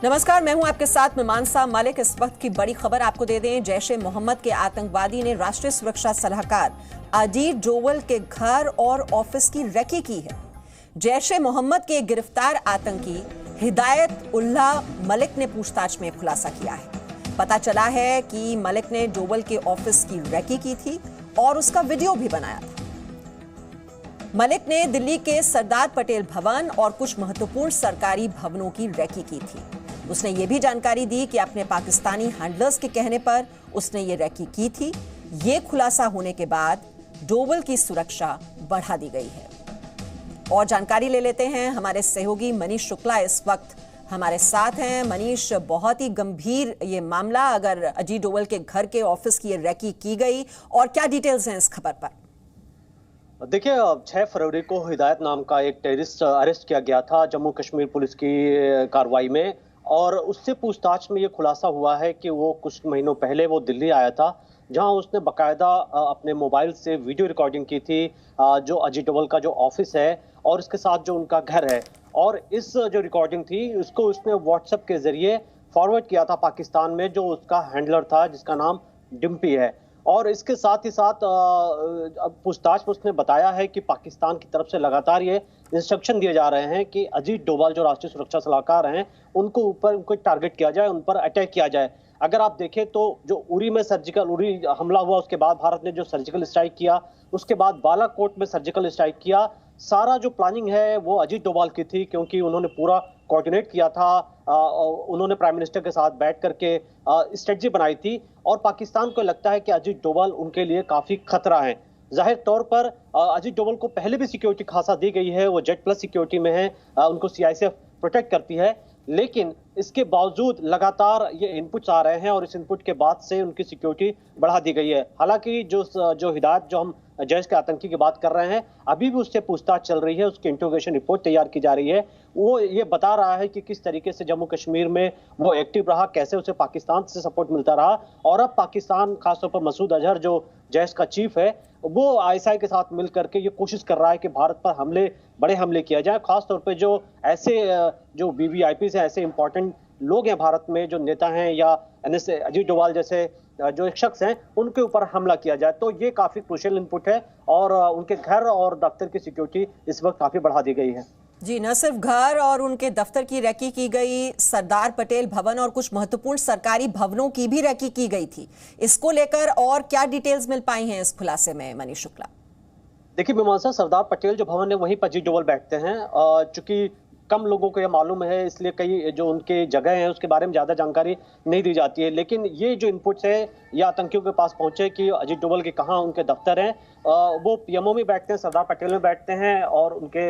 नमस्कार, मैं हूं आपके साथ मीमांसा मलिक। इस वक्त की बड़ी खबर आपको दे दें। जैश ए मोहम्मद के आतंकवादी ने राष्ट्रीय सुरक्षा सलाहकार अजीत डोवल के घर और ऑफिस की रेकी की है। जैश ए मोहम्मद के गिरफ्तार आतंकी हिदायत उल्लाह मलिक ने पूछताछ में खुलासा किया है। पता चला है कि मलिक ने डोवल के ऑफिस की रेकी की थी और उसका वीडियो भी बनाया था। मलिक ने दिल्ली के सरदार पटेल भवन और कुछ महत्वपूर्ण सरकारी भवनों की रेकी की थी। उसने ये भी जानकारी दी कि अपने पाकिस्तानी हैंडलर्स के कहने पर उसने ये रेकी की थी। ये खुलासा होने के बाद डोवल की सुरक्षा बढ़ा दी गई है। और जानकारी ले लेते हैं, हमारे सहयोगी मनीष शुक्ला इस वक्त हमारे साथ हैं। मनीष, बहुत ही गंभीर ये मामला, अगर अजीत डोवल के घर के ऑफिस की ये रेकी की गई, और क्या डिटेल्स हैं इस खबर पर? देखिए, 6 फरवरी को हिदायत नाम का एक टेररिस्ट अरेस्ट किया गया था जम्मू कश्मीर पुलिस की कार्रवाई में, और उससे पूछताछ में ये खुलासा हुआ है कि वो कुछ महीनों पहले वो दिल्ली आया था, जहां उसने बाकायदा अपने मोबाइल से वीडियो रिकॉर्डिंग की थी जो अजीत डोवल का जो ऑफिस है और इसके साथ जो उनका घर है। और इस जो रिकॉर्डिंग थी उसको उसने व्हाट्सएप के जरिए फॉरवर्ड किया था पाकिस्तान में, जो उसका हैंडलर था जिसका नाम डिम्पी है। और इसके साथ ही साथ पूछताछ में उसने बताया है कि पाकिस्तान की तरफ से लगातार ये इंस्ट्रक्शन दिए जा रहे हैं कि अजीत डोभाल जो राष्ट्रीय सुरक्षा सलाहकार हैं उनको टारगेट किया जाए, उन पर अटैक किया जाए। अगर आप देखें तो जो उरी में उरी हमला हुआ, उसके बाद भारत ने जो सर्जिकल स्ट्राइक किया, उसके बाद बालाकोट में सर्जिकल स्ट्राइक किया, सारा जो प्लानिंग है वो अजीत डोभाल की थी, क्योंकि उन्होंने पूरा कोऑर्डिनेट किया था। उन्होंने प्राइम मिनिस्टर के साथ बैठ करके स्ट्रेटजी बनाई थी, और पाकिस्तान को लगता है कि अजीत डोभाल उनके लिए काफी खतरा है। जाहिर तौर पर अजीत डोभाल को पहले भी सिक्योरिटी खासा दी गई है, वो जेड प्लस सिक्योरिटी में है, उनको सीआईएसएफ प्रोटेक्ट करती है, लेकिन इसके बावजूद लगातार ये इनपुट्स आ रहे हैं और इस इनपुट के बाद से उनकी सिक्योरिटी बढ़ा दी गई है। हालांकि जो हिदायत, जो हम जैश के आतंकी की बात कर रहे हैं, अभी भी उससे पूछताछ चल रही है, उसकी इंट्रोगेशन रिपोर्ट तैयार की जा रही है। वो ये बता रहा है कि किस तरीके से जम्मू कश्मीर में वो एक्टिव रहा, कैसे उसे पाकिस्तान से सपोर्ट मिलता रहा, और अब पाकिस्तान, खासतौर पर मसूद अजहर जो जैश का चीफ है, वो आईएसआई के साथ मिल करके ये कोशिश कर रहा है कि भारत पर बड़े हमले किया जाए। खासतौर पर जो ऐसे जो वीवीआईपी है, ऐसे इंपॉर्टेंट लोग हैं भारत में, जो नेता हैं या अजीत डोभाल जैसे जो एक शख्स हैं, उनके ऊपर हमला किया जाए। तो ये काफी क्रूशियल इनपुट है, और उनके घर और दफ्तर की सिक्योरिटी इस वक्त काफी बढ़ा दी गई है। जी, न सिर्फ घर और उनके दफ्तर की रेकी की गई, सरदार पटेल भवन और कुछ महत्वपूर्ण सरकारी भवनों की भी रेकी की गई थी। इसको लेकर और क्या डिटेल्स मिल पाई हैं इस खुलासे में, मनीष शुक्ला? देखिए मीमांसा, सरदार पटेल जो भवन है वहीं पर अजीत डोभाल बैठते हैं। चूंकि कम लोगों को यह मालूम है, इसलिए कई जो उनके जगह हैं उसके बारे में ज्यादा जानकारी नहीं दी जाती है। लेकिन ये जो इनपुट्स है ये आतंकियों के पास पहुंचे कि अजीत डोभाल के कहाँ उनके दफ्तर हैं, वो पीएमओ में बैठते हैं, सरदार पटेल में बैठते हैं, और उनके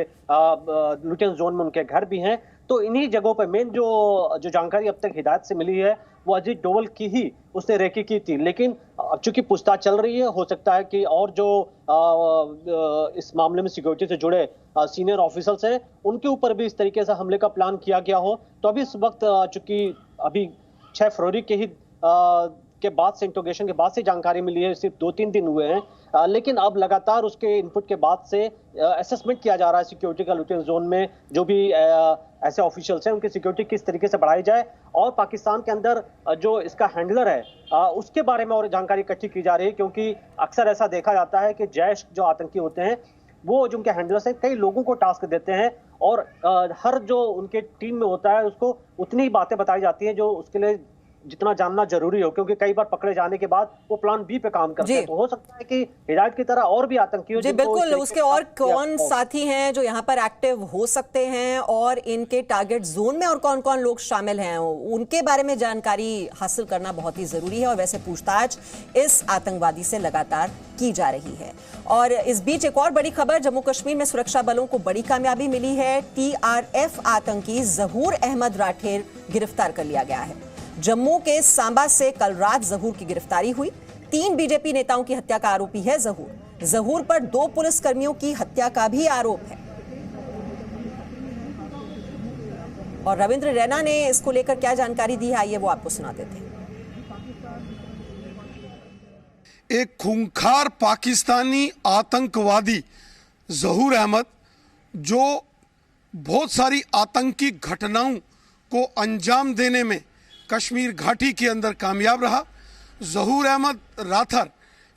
लुटियंस जोन में उनके घर भी हैं। तो इन्हीं जगहों पर मेन जो जानकारी अब तक हिदायत से मिली है वो अजीत डोभाल की ही उसने रेकी की थी। लेकिन अब चूंकि पूछताछ चल रही है, हो सकता है कि और जो इस मामले में सिक्योरिटी से जुड़े सीनियर ऑफिसर्स हैं उनके ऊपर भी इस तरीके से हमले का प्लान किया गया हो। तो अभी इस वक्त चूंकि अभी 6 फरवरी के बाद से, इंट्रोगेशन के बाद से जानकारी मिली है, सिर्फ 2-3 दिन हुए हैं, लेकिन अब लगातार उसके इनपुट के बाद से असेसमेंट किया जा रहा है सिक्योरिटी का, लुटियंस जोन में जो भी ऐसे ऑफिशियल्स हैं उनकी सिक्योरिटी किस तरीके से बढ़ाई जाए, और पाकिस्तान के अंदर जो इसका हैंडलर है उसके बारे में और जानकारी इकट्ठी की जा रही है। क्योंकि अक्सर ऐसा देखा जाता है कि जैश जो आतंकी होते हैं वो जो उनके हैंडलर्स हैं कई लोगों को टास्क देते हैं, और हर जो उनके टीम में होता है उसको उतनी ही बातें बताई जाती हैं जो उसके लिए जितना जानना जरूरी हो, क्योंकि कई बार पकड़े जाने के बाद वो प्लान बी पे काम करते हैं। तो हो सकता है कि हिदायत की तरह और भी आतंकी हो। जी बिल्कुल, उसके और कौन साथी हैं जो यहाँ पर एक्टिव हो सकते हैं, और इनके टारगेट जोन में और कौन कौन लोग शामिल हैं, उनके बारे में जानकारी हासिल करना बहुत ही जरूरी है। और वैसे पूछताछ इस आतंकवादी से लगातार की जा रही है। और इस बीच एक और बड़ी खबर, जम्मू कश्मीर में सुरक्षा बलों को बड़ी कामयाबी मिली है। टीआरएफ आतंकी जहूर अहमद राठेर गिरफ्तार कर लिया गया है। जम्मू के सांबा से कल रात जहूर की गिरफ्तारी हुई। 3 बीजेपी नेताओं की हत्या का आरोपी है जहूर पर 2 पुलिसकर्मियों की हत्या का भी आरोप है। और रविंद्र रैना ने इसको लेकर क्या जानकारी दी है, आइए वो आपको सुना देते हैं। एक खूंखार पाकिस्तानी आतंकवादी जहूर अहमद, जो बहुत सारी आतंकी घटनाओं को अंजाम देने में कश्मीर घाटी के अंदर कामयाब रहा। जहूर अहमद राथर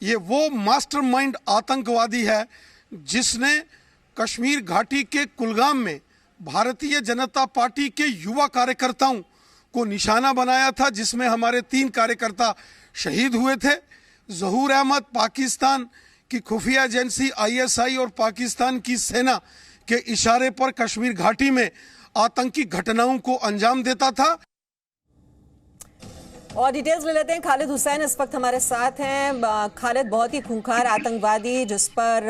ये वो मास्टरमाइंड आतंकवादी है जिसने कश्मीर घाटी के कुलगाम में भारतीय जनता पार्टी के युवा कार्यकर्ताओं को निशाना बनाया था, जिसमें हमारे 3 कार्यकर्ता शहीद हुए थे। जहूर अहमद पाकिस्तान की खुफिया एजेंसी ISI और पाकिस्तान की सेना के इशारे पर कश्मीर घाटी में आतंकी घटनाओं को अंजाम देता था। और डिटेल्स ले लेते हैं। खालिद हुसैन इस वक्त हमारे साथ हैं। खालिद, बहुत ही खूंखार आतंकवादी जिस पर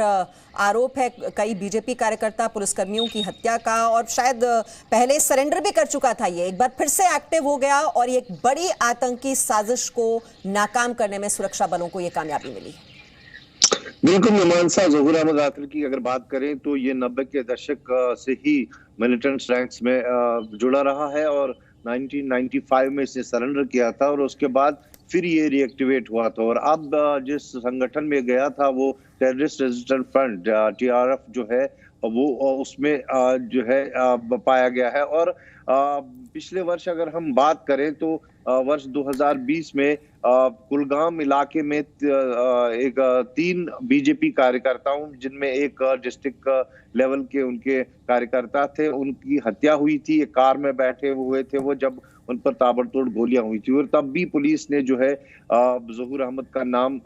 आरोप है कई बीजेपी कार्यकर्ता पुलिसकर्मियों की हत्या का, और शायद पहले सरेंडर भी कर चुका था, ये एक बार फिर से एक्टिव हो गया और एक बड़ी आतंकी साजिश को नाकाम करने में सुरक्षा बलों को ये कामयाबी मिली। बिल्कुल मीमांसा, जहूर अहमद राथर की अगर बात करें तो ये 90 के दशक से ही मिलिटेंट रैंक्स में जुड़ा रहा है और 1995 में इसे सरेंडर किया था और उसके बाद फिर ये रिएक्टिवेट हुआ था। और अब जिस संगठन में गया था वो टेररिस्ट रेजिस्टेंट फ्रंट TRF जो है वो उसमें जो है पाया गया है। और पिछले वर्ष अगर हम बात करें तो वर्ष 2020 में कुलगाम इलाके में एक 3 बीजेपी कार्यकर्ताओं, जिनमें एक डिस्ट्रिक्ट लेवल के उनके कार्यकर्ता थे, उनकी हत्या हुई थी। एक कार में बैठे हुए थे वो, जब उन पर ताबड़तोड़ गोलियां हुई थी और तब भी पुलिस ने जो है जहूर अहमद का नाम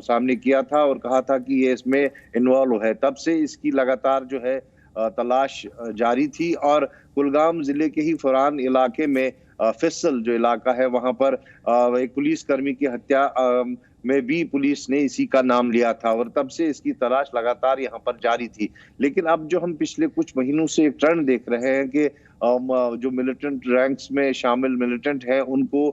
सामने किया था और कहा था कि ये इसमें इन्वॉल्व है। तब से इसकी लगातार जो है तलाश जारी थी और कुलगाम जिले के ही फुरान इलाके में फैसल जो इलाका है वहां पर एक पुलिसकर्मी की हत्या में भी पुलिस ने इसी का नाम लिया था और तब से इसकी तलाश लगातार यहाँ पर जारी थी। लेकिन अब जो हम पिछले कुछ महीनों से एक ट्रेंड देख रहे हैं कि जो मिलिटेंट रैंक्स में शामिल मिलिटेंट हैं उनको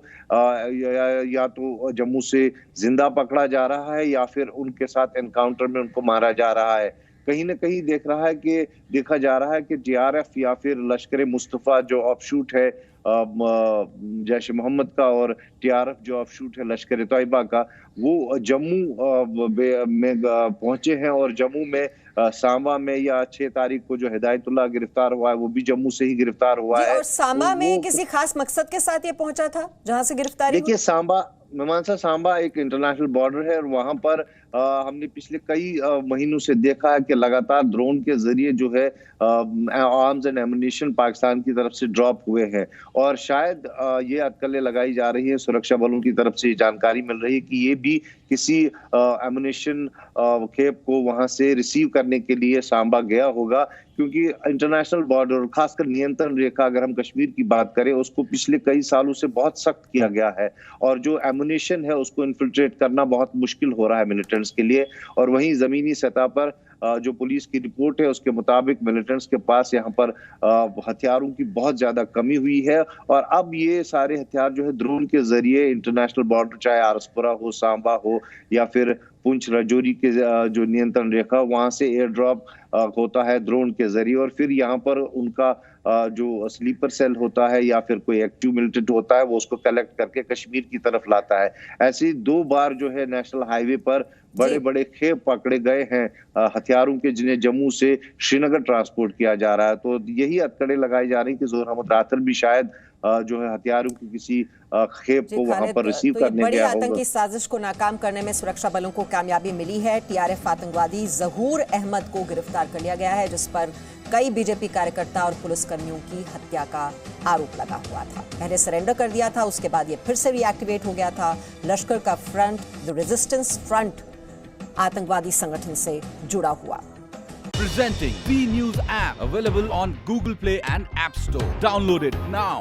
या तो जम्मू से जिंदा पकड़ा जा रहा है या फिर उनके साथ एनकाउंटर में उनको मारा जा रहा है। कहीं ना कहीं देखा जा रहा है कि TRF या फिर लश्कर मुस्तफा जो ऑफशूट है जैश मोहम्मद का और TRF जो ऑफशूट है लश्कर तैयबा का, वो जम्मू में पहुंचे हैं और जम्मू में सांबा में या 6 तारीख को जो हिदायतुल्लाह गिरफ्तार हुआ है वो भी जम्मू से ही गिरफ्तार हुआ है। और सांबा में किसी खास मकसद के साथ ये पहुंचा था जहां से गिरफ्तारी? देखिए सांबा एक इंटरनेशनल बॉर्डर है और वहां पर हमने पिछले कई महीनों से देखा है कि लगातार ड्रोन के जरिए जो है आर्म्स एंड एमुनिशन पाकिस्तान की तरफ से ड्रॉप हुए हैं और शायद ये अटकलें लगाई जा रही है, सुरक्षा बलों की तरफ से जानकारी मिल रही है कि ये भी किसी एमुनिशन खेप को वहां से रिसीव करने के लिए सांबा गया होगा, क्योंकि इंटरनेशनल बॉर्डर और खासकर नियंत्रण रेखा अगर हम कश्मीर की बात करें उसको पिछले कई सालों से बहुत सख्त किया गया है और जो एमुनिशन है उसको इन्फिल्ट्रेट करना बहुत मुश्किल हो रहा है मिलिटेंट्स के लिए। और वहीं जमीनी सतह पर जो पुलिस की रिपोर्ट है उसके मुताबिक मिलिटेंट्स के पास यहाँ पर हथियारों की बहुत ज्यादा कमी हुई है और अब ये सारे हथियार जो है ड्रोन के जरिए इंटरनेशनल बॉर्डर, चाहे आरसपुरा हो, सांबा हो या फिर पुंछ राजौरी के जो नियंत्रण रेखा वहां से एयर ड्रॉप होता है ड्रोन के जरिए और फिर यहाँ पर उनका जो स्लीपर सेल होता है या फिर कोई एक्टिव मिलिटेंट होता है वो उसको कलेक्ट करके कश्मीर की तरफ लाता है। ऐसे 2 बार जो है नेशनल हाईवे पर बड़े बड़े खेप पकड़े गए हैं हथियारों के, जिन्हें जम्मू से श्रीनगर ट्रांसपोर्ट किया जा रहा है। तो यही अटकलें लगाई जा रही कि जहूर अहमद राथर भी शायद जो है हथियारों की किसी खेप को वहां पर रिसीव करने गया होगा। आतंकी साजिश को नाकाम करने में सुरक्षा बलों को कामयाबी मिली है। TRF आतंकवादी जहूर अहमद को गिरफ्तार कर लिया गया है, जिस पर कई बीजेपी कार्यकर्ता और पुलिसकर्मियों की हत्या का आरोप लगा हुआ था। पहले सरेंडर कर दिया था, उसके बाद ये फिर से रिएक्टिवेट हो गया था। लश्कर का फ्रंट, द रेजिस्टेंस फ्रंट, आतंकवादी संगठन से जुड़ा हुआ। Presenting B News app available on Google Play and App Store. Download it now.